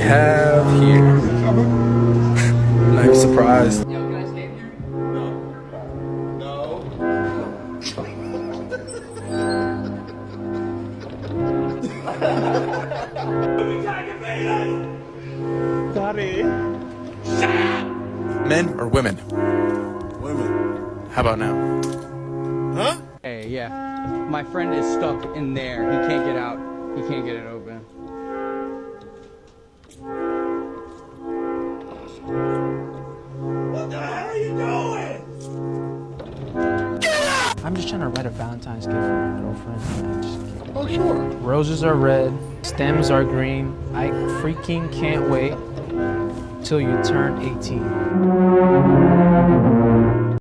have here? Not even surprised. Yo, can I stand here? No. Men or women? Women. How about now? Huh? Hey, yeah. My friend is stuck in there. He can't get out. He can't get it open. What the hell are you doing? I'm just trying to write a Valentine's gift for my girlfriend. Oh, sure. Roses are red, stems are green. I freaking can't wait till you turn 18.